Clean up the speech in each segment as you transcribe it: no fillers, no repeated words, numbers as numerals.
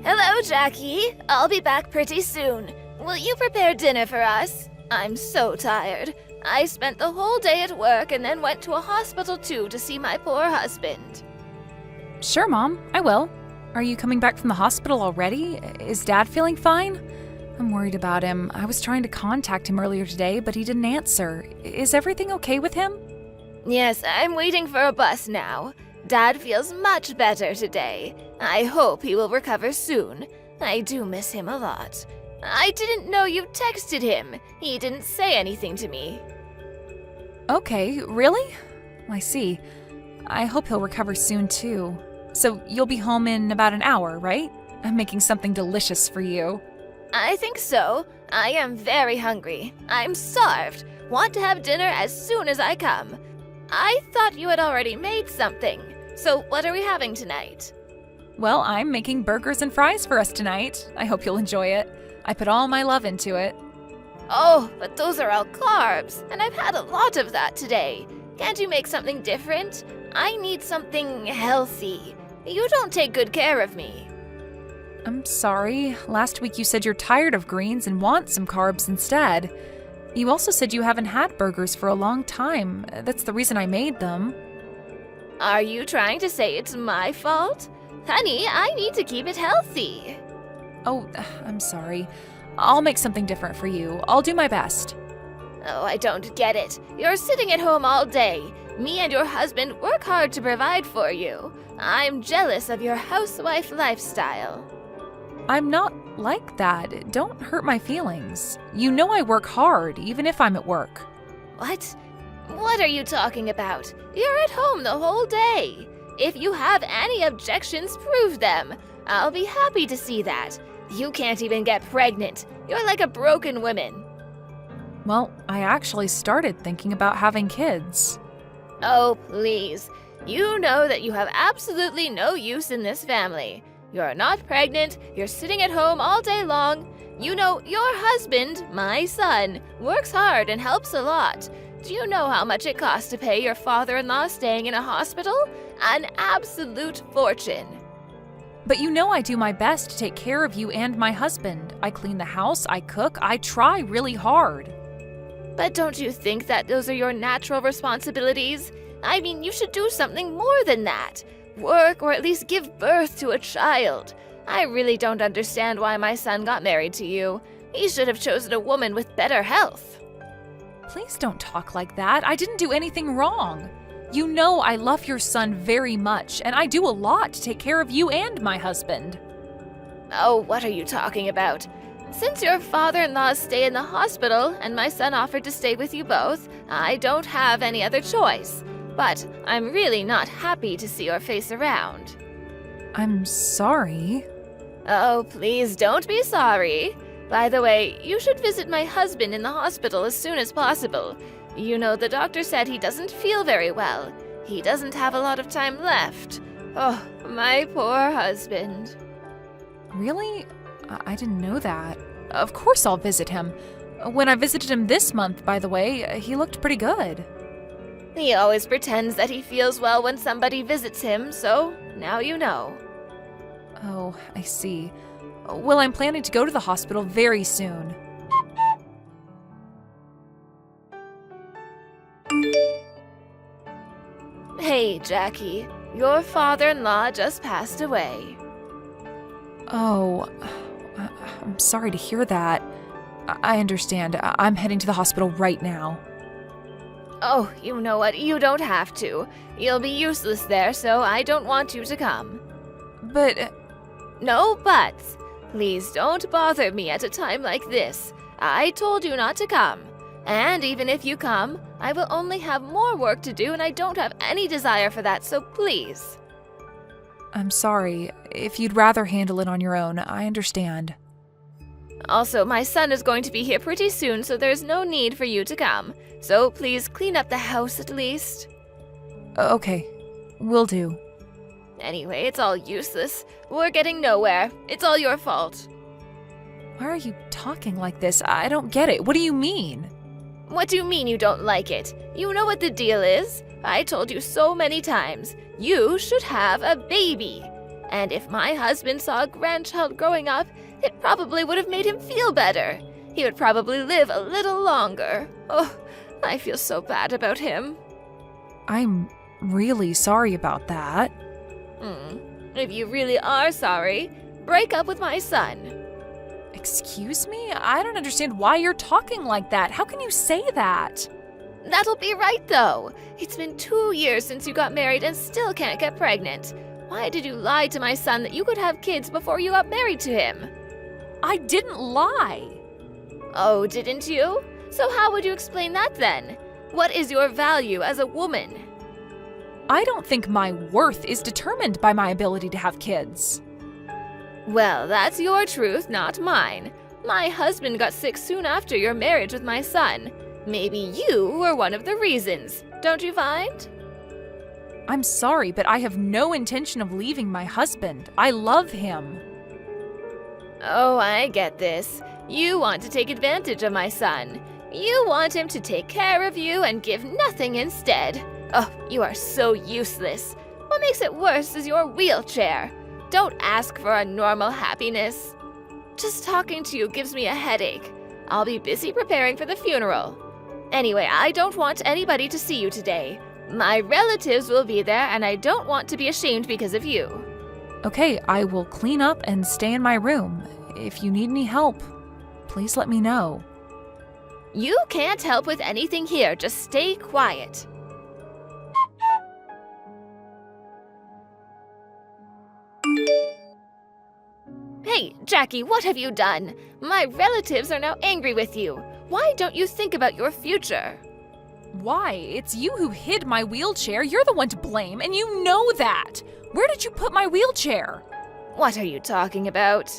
Hello, Jackie. I'll be back pretty soon. Will you prepare dinner for us? I'm so tired. I spent the whole day at work and then went to a hospital too to see my poor husband. Sure, Mom, I will. Are you coming back from the hospital already? Is Dad feeling fine? I'm worried about him. I was trying to contact him earlier today, but he didn't answer. Is everything okay with him? Yes, I'm waiting for a bus now. Dad feels much better today. I hope he will recover soon. I do miss him a lot. I didn't know you texted him. He didn't say anything to me. Okay, really? I see. I hope he'll recover soon, too. So you'll be home in about an hour, right? I'm making something delicious for you. I think so. I am very hungry. I'm starved. Want to have dinner as soon as I come. I thought you had already made something. So what are we having tonight? Well, I'm making burgers and fries for us tonight. I hope you'll enjoy it. I put all my love into it. Oh, but those are all carbs, and I've had a lot of that today. Can't you make something different? I need something healthy. You don't take good care of me. I'm sorry. Last week you said you're tired of greens and want some carbs instead. You also said you haven't had burgers for a long time. That's the reason I made them. Are you trying to say it's my fault? Honey, I need to keep it healthy. Oh, I'm sorry. I'll make something different for you. I'll do my best. Oh, I don't get it. You're sitting at home all day. Me and your husband work hard to provide for you. I'm jealous of your housewife lifestyle. I'm not like that. Don't hurt my feelings. You know I work hard, even if I'm at work. What? What are you talking about? You're at home the whole day. If you have any objections, prove them. I'll be happy to see that. You can't even get pregnant. You're like a broken woman. Well, I actually started thinking about having kids. Oh, please. You know that you have absolutely no use in this family. You're not pregnant, you're sitting at home all day long. You know, your husband, my son, works hard and helps a lot. Do you know how much it costs to pay your father-in-law staying in a hospital? An absolute fortune. But you know I do my best to take care of you and my husband. I clean the house, I cook, I try really hard. But don't you think that those are your natural responsibilities? I mean, you should do something more than that. Work or at least give birth to a child. I really don't understand why my son got married to you. He should have chosen a woman with better health. Please don't talk like that. I didn't do anything wrong. You know I love your son very much, and I do a lot to take care of you and my husband. Oh, what are you talking about? Since your father-in-laws stay in the hospital and my son offered to stay with you both, I don't have any other choice. But I'm really not happy to see your face around. I'm sorry. Oh, please don't be sorry. By the way, you should visit my husband in the hospital as soon as possible. You know, the doctor said he doesn't feel very well. He doesn't have a lot of time left. Oh, my poor husband. Really? I didn't know that. Of course I'll visit him. When I visited him this month, by the way, he looked pretty good. He always pretends that he feels well when somebody visits him, so now you know. Oh, I see. Well, I'm planning to go to the hospital very soon. Hey, Jackie, your father-in-law just passed away. Oh, I'm sorry to hear that. I understand. I'm heading to the hospital right now. Oh, you know what? You don't have to. You'll be useless there, so I don't want you to come. But... No buts. Please don't bother me at a time like this. I told you not to come. And even if you come, I will only have more work to do and I don't have any desire for that, so please. I'm sorry. If you'd rather handle it on your own, I understand. Also, my son is going to be here pretty soon, so there's no need for you to come. So please clean up the house at least. Okay, will do. Anyway, it's all useless. We're getting nowhere. It's all your fault. Why are you talking like this? I don't get it. What do you mean? What do you mean you don't like it? You know what the deal is. I told you so many times. You should have a baby. And if my husband saw a grandchild growing up, it probably would have made him feel better. He would probably live a little longer. Oh, I feel so bad about him. I'm really sorry about that. If you really are sorry, break up with my son. Excuse me? I don't understand why you're talking like that. How can you say that? That'll be right, though. It's been 2 years since you got married and still can't get pregnant. Why did you lie to my son that you could have kids before you got married to him? I didn't lie. Oh, didn't you? So how would you explain that then? What is your value as a woman? I don't think my worth is determined by my ability to have kids. Well, that's your truth, not mine. My husband got sick soon after your marriage with my son. Maybe you were one of the reasons, don't you find? I'm sorry, but I have no intention of leaving my husband. I love him. Oh, I get this. You want to take advantage of my son. You want him to take care of you and give nothing instead. Oh, you are so useless. What makes it worse is your wheelchair. Don't ask for a normal happiness. Just talking to you gives me a headache. I'll be busy preparing for the funeral. Anyway, I don't want anybody to see you today. My relatives will be there, and I don't want to be ashamed because of you. Okay, I will clean up and stay in my room. If you need any help, please let me know. You can't help with anything here. Just stay quiet. Hey, Jackie, what have you done? My relatives are now angry with you. Why don't you think about your future? Why? It's you who hid my wheelchair. You're the one to blame, and you know that. Where did you put my wheelchair? What are you talking about?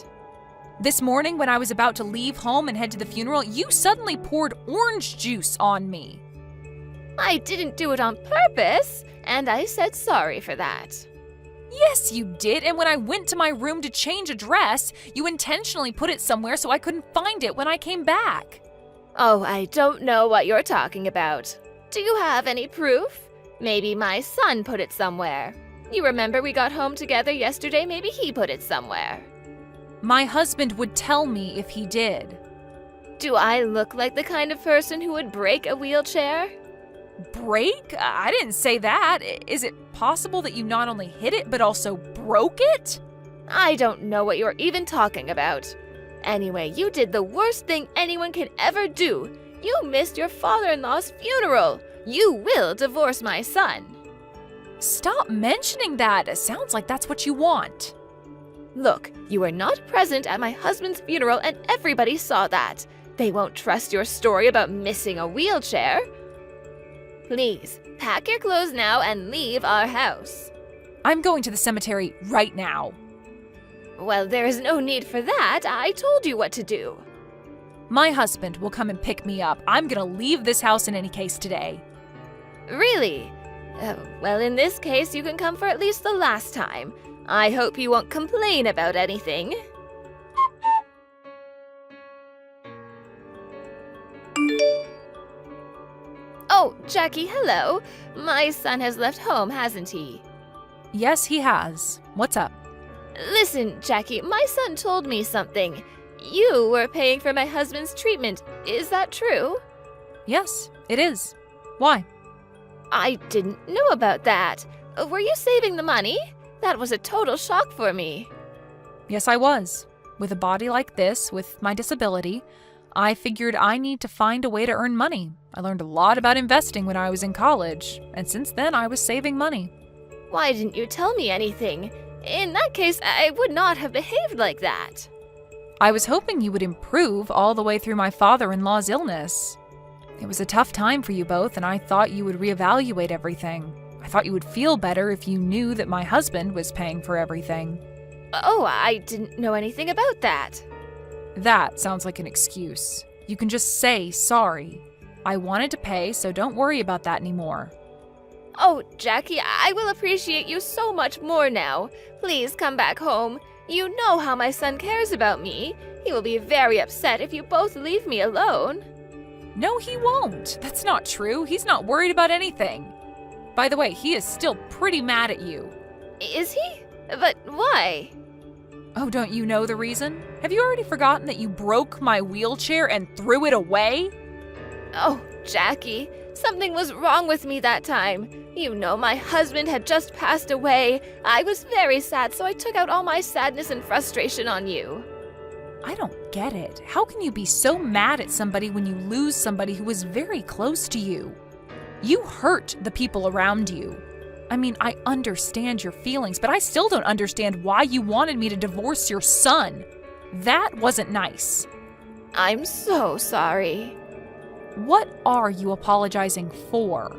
This morning, when I was about to leave home and head to the funeral, you suddenly poured orange juice on me. I didn't do it on purpose, and I said sorry for that. Yes, you did, and when I went to my room to change a dress, you intentionally put it somewhere so I couldn't find it when I came back. Oh, I don't know what you're talking about. Do you have any proof? Maybe my son put it somewhere. You remember we got home together yesterday? Maybe he put it somewhere. My husband would tell me if he did. Do I look like the kind of person who would break a wheelchair? Break? I didn't say that. Is it possible that you not only hit it, but also broke it? I don't know what you're even talking about. Anyway, you did the worst thing anyone can ever do. You missed your father-in-law's funeral. You will divorce my son. Stop mentioning that. It sounds like that's what you want. Look, you were not present at my husband's funeral and everybody saw that. They won't trust your story about missing a wheelchair. Please, pack your clothes now and leave our house. I'm going to the cemetery right now. Well, there is no need for that. I told you what to do. My husband will come and pick me up. I'm gonna leave this house in any case today. Really? Well, in this case, you can come for at least the last time. I hope you won't complain about anything. Oh, Jackie, hello. My son has left home, hasn't he? Yes, he has. What's up? Listen, Jackie, my son told me something. You were paying for my husband's treatment. Is that true? Yes, it is. Why? I didn't know about that. Were you saving the money? That was a total shock for me. Yes, I was. With a body like this, with my disability, I figured I need to find a way to earn money. I learned a lot about investing when I was in college, and since then I was saving money. Why didn't you tell me anything? In that case, I would not have behaved like that. I was hoping you would improve all the way through my father-in-law's illness. It was a tough time for you both, and I thought you would reevaluate everything. I thought you would feel better if you knew that my husband was paying for everything. Oh, I didn't know anything about that. That sounds like an excuse. You can just say sorry. I wanted to pay, so don't worry about that anymore. Oh, Jackie, I will appreciate you so much more now. Please come back home. You know how my son cares about me. He will be very upset if you both leave me alone. No, he won't. That's not true. He's not worried about anything. By the way, he is still pretty mad at you. Is he? But why? Oh, don't you know the reason? Have you already forgotten that you broke my wheelchair and threw it away? Oh, Jackie, something was wrong with me that time. You know, my husband had just passed away. I was very sad, so I took out all my sadness and frustration on you. I don't get it. How can you be so mad at somebody when you lose somebody who was very close to you? You hurt the people around you. I mean, I understand your feelings, but I still don't understand why you wanted me to divorce your son. That wasn't nice. I'm so sorry. What are you apologizing for?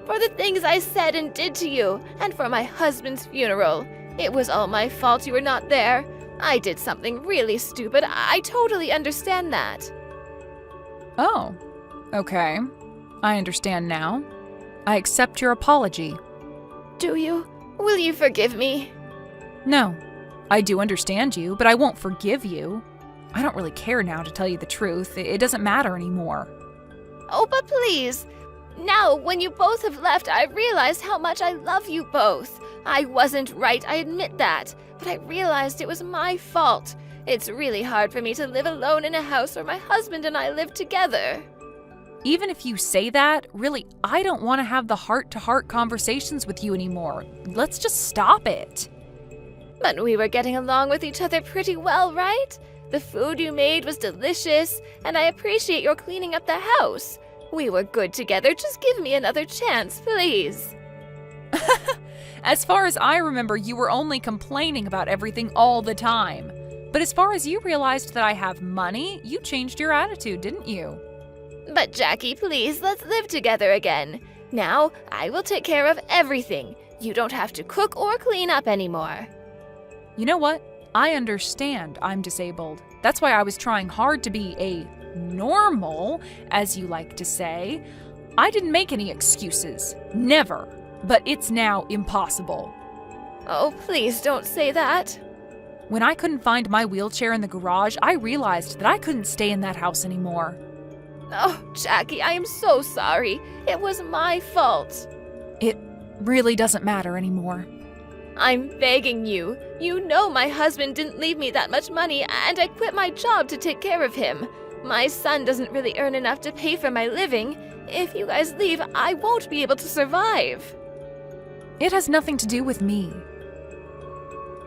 For the things I said and did to you, and for my husband's funeral. It was all my fault you were not there. I did something really stupid. I totally understand that. Oh, okay. I understand now. I accept your apology. Do you? Will you forgive me? No, I do understand you, but I won't forgive you. I don't really care now, to tell you the truth. It doesn't matter anymore. Oh, but please. Now, when you both have left, I realized how much I love you both. I wasn't right, I admit that. But I realized it was my fault. It's really hard for me to live alone in a house where my husband and I live together. Even if you say that, really, I don't want to have the heart-to-heart conversations with you anymore. Let's just stop it. But we were getting along with each other pretty well, right? The food you made was delicious, and I appreciate your cleaning up the house. We were good together. Just give me another chance, please. As far as I remember, you were only complaining about everything all the time. But as far as you realized that I have money, you changed your attitude, didn't you? But Jackie, please, let's live together again. Now, I will take care of everything. You don't have to cook or clean up anymore. You know what? I understand I'm disabled. That's why I was trying hard to be a normal, as you like to say. I didn't make any excuses. Never. But it's now impossible. Oh, please don't say that. When I couldn't find my wheelchair in the garage, I realized that I couldn't stay in that house anymore. Oh, Jackie, I am so sorry. It was my fault. It really doesn't matter anymore. I'm begging you. You know my husband didn't leave me that much money, and I quit my job to take care of him. My son doesn't really earn enough to pay for my living. If you guys leave, I won't be able to survive. It has nothing to do with me.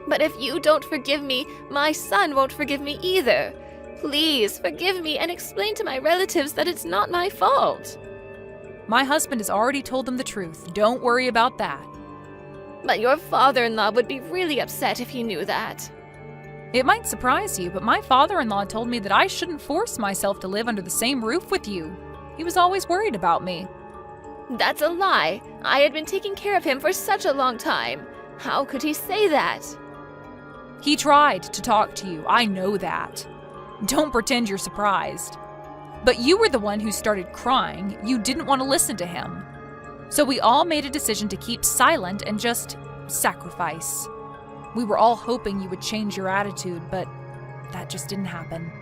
But if you don't forgive me, my son won't forgive me either. Please forgive me and explain to my relatives that it's not my fault. My husband has already told them the truth. Don't worry about that. But your father-in-law would be really upset if he knew that. It might surprise you, but my father-in-law told me that I shouldn't force myself to live under the same roof with you. He was always worried about me. That's a lie. I had been taking care of him for such a long time. How could he say that? He tried to talk to you. I know that. Don't pretend you're surprised. But you were the one who started crying. You didn't want to listen to him. So we all made a decision to keep silent and just sacrifice. We were all hoping you would change your attitude, but that just didn't happen.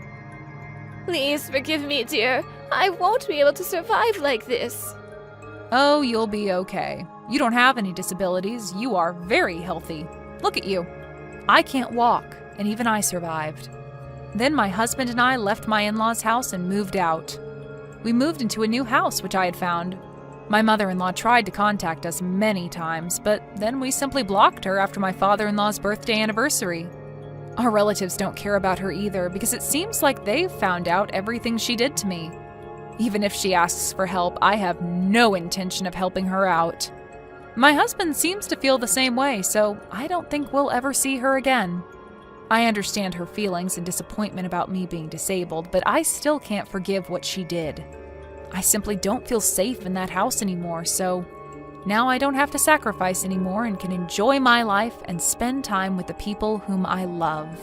Please forgive me, dear. I won't be able to survive like this. Oh, you'll be okay. You don't have any disabilities. You are very healthy. Look at you. I can't walk, and even I survived. Then my husband and I left my in-laws' house and moved out. We moved into a new house which I had found. My mother-in-law tried to contact us many times, but then we simply blocked her after my father-in-law's birthday anniversary. Our relatives don't care about her either because it seems like they've found out everything she did to me. Even if she asks for help, I have no intention of helping her out. My husband seems to feel the same way, so I don't think we'll ever see her again. I understand her feelings and disappointment about me being disabled, but I still can't forgive what she did. I simply don't feel safe in that house anymore, so now I don't have to sacrifice anymore and can enjoy my life and spend time with the people whom I love.